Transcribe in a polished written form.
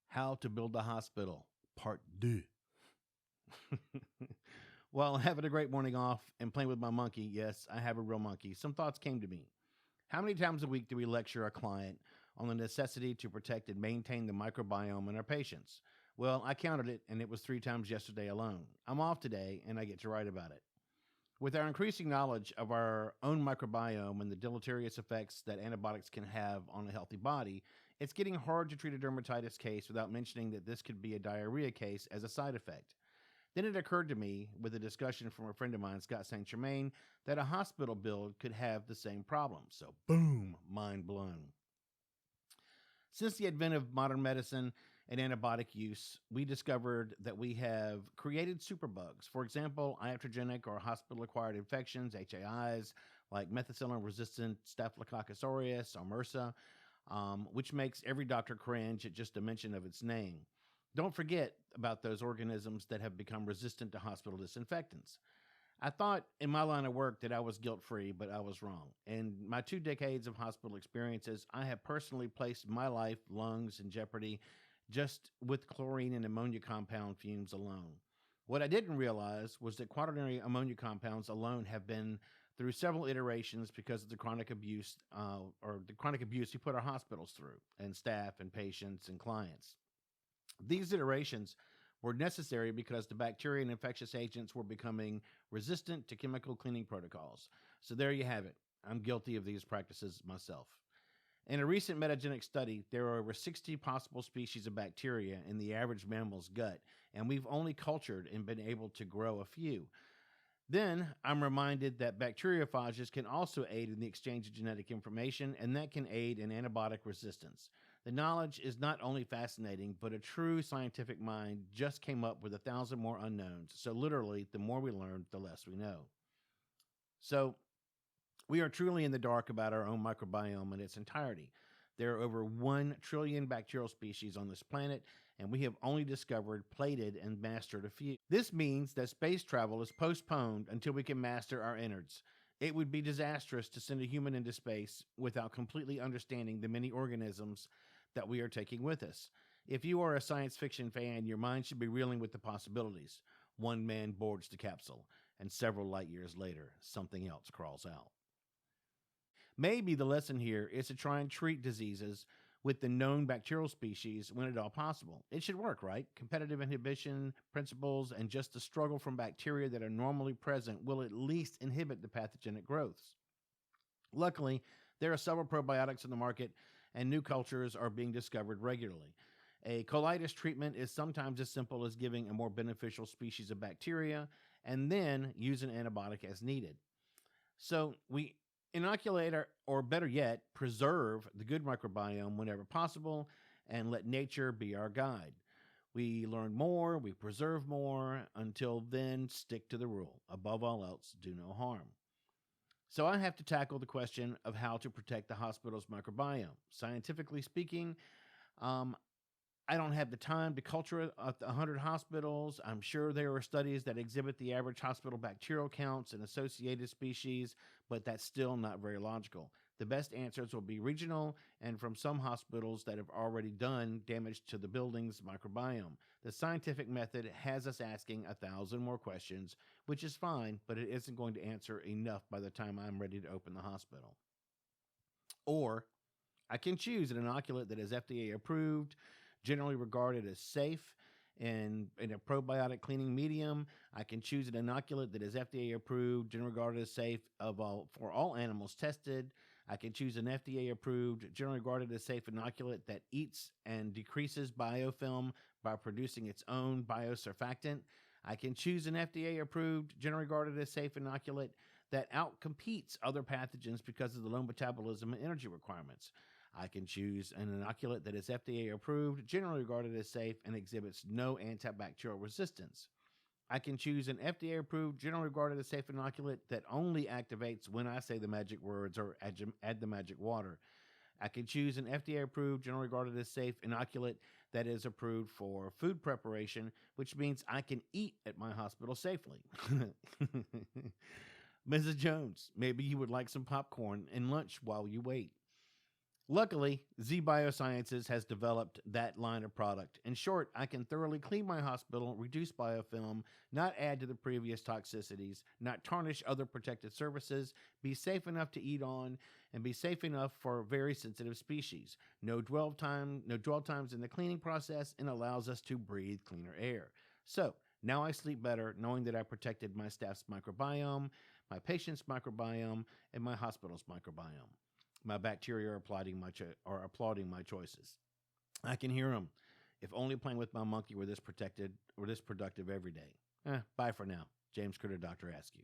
How to Build a Hospital, Part 2. Well, having a great morning off and playing with my monkey, yes, I have a real monkey, some thoughts came to me. How many times a week do we lecture a client on the necessity to protect and maintain the microbiome in our patients? Well, I counted it, and it was 3 times yesterday alone. I'm off today, and I get to write about it. With our increasing knowledge of our own microbiome and the deleterious effects that antibiotics can have on a healthy body, it's getting hard to treat a dermatitis case without mentioning that this could be a diarrhea case as a side effect. Then it occurred to me, with a discussion from a friend of mine, Scott St. Germain, that a hospital build could have the same problem. So boom, mind blown. Since the advent of modern medicine and antibiotic use, we discovered that we have created superbugs. For example, iatrogenic or hospital-acquired infections, HAIs, like methicillin-resistant Staphylococcus aureus or MRSA, which makes every doctor cringe at just a mention of its name. Don't forget about those organisms that have become resistant to hospital disinfectants. I thought in my line of work that I was guilt-free, but I was wrong. In my 2 decades of hospital experiences, I have personally placed my life, lungs in jeopardy just with chlorine and ammonia compound fumes alone. What I didn't realize was that quaternary ammonia compounds alone have been through several iterations because of the chronic abuse we put our hospitals through, and staff and patients and clients. These iterations were necessary because the bacteria and infectious agents were becoming resistant to chemical cleaning protocols. So there you have it. I'm guilty of these practices myself. In a recent metagenic study, there are over 60 possible species of bacteria in the average mammal's gut, and we've only cultured and been able to grow a few. Then I'm reminded that bacteriophages can also aid in the exchange of genetic information, and that can aid in antibiotic resistance. The knowledge is not only fascinating, but a true scientific mind just came up with 1,000 more unknowns. So literally, the more we learn, the less we know. So we are truly in the dark about our own microbiome in its entirety. There are over 1 trillion bacterial species on this planet, and we have only discovered, plated, and mastered a few. This means that space travel is postponed until we can master our innards. It would be disastrous to send a human into space without completely understanding the many organisms that we are taking with us. If you are a science fiction fan, your mind should be reeling with the possibilities. One man boards the capsule, and several light years later, something else crawls out. Maybe the lesson here is to try and treat diseases with the known bacterial species when at all possible. It should work, right? Competitive inhibition principles and just the struggle from bacteria that are normally present will at least inhibit the pathogenic growths. Luckily, there are several probiotics in the market, and new cultures are being discovered regularly. A colitis treatment is sometimes as simple as giving a more beneficial species of bacteria and then use an antibiotic as needed. So we inoculate or better yet, preserve the good microbiome whenever possible and let nature be our guide. We learn more, we preserve more. Until then, stick to the rule. Above all else, do no harm. So I have to tackle the question of how to protect the hospital's microbiome. Scientifically speaking, I don't have the time to culture 100 hospitals. I'm sure there are studies that exhibit the average hospital bacterial counts and associated species, but that's still not very logical. The best answers will be regional and from some hospitals that have already done damage to the building's microbiome. The scientific method has us asking 1,000 more questions, which is fine, but it isn't going to answer enough by the time I'm ready to open the hospital. Or I can choose an inoculant that is FDA approved, generally regarded as safe, and in a probiotic cleaning medium. I can choose an inoculant that is FDA approved, generally regarded as safe for all animals tested. I can choose an FDA approved, generally regarded as safe inoculant that eats and decreases biofilm by producing its own biosurfactant. I can choose an FDA approved, generally regarded as safe inoculant that outcompetes other pathogens because of the low metabolism and energy requirements. I can choose an inoculant that is FDA approved, generally regarded as safe, and exhibits no antibacterial resistance. I can choose an FDA approved, generally regarded as safe inoculant that only activates when I say the magic words or add the magic water. I can choose an FDA approved, generally regarded as safe inoculant that is approved for food preparation, which means I can eat at my hospital safely. Mrs. Jones, maybe you would like some popcorn and lunch while you wait. Luckily, Z Biosciences has developed that line of product. In short, I can thoroughly clean my hospital, reduce biofilm, not add to the previous toxicities, not tarnish other protected surfaces, be safe enough to eat on, and be safe enough for very sensitive species. No dwell times in the cleaning process, and allows us to breathe cleaner air. So, now I sleep better knowing that I protected my staff's microbiome, my patient's microbiome, and my hospital's microbiome. My bacteria are applauding my choices. I can hear them. If only playing with my monkey were this protected or this productive every day. Bye for now. James CritterDr Askew.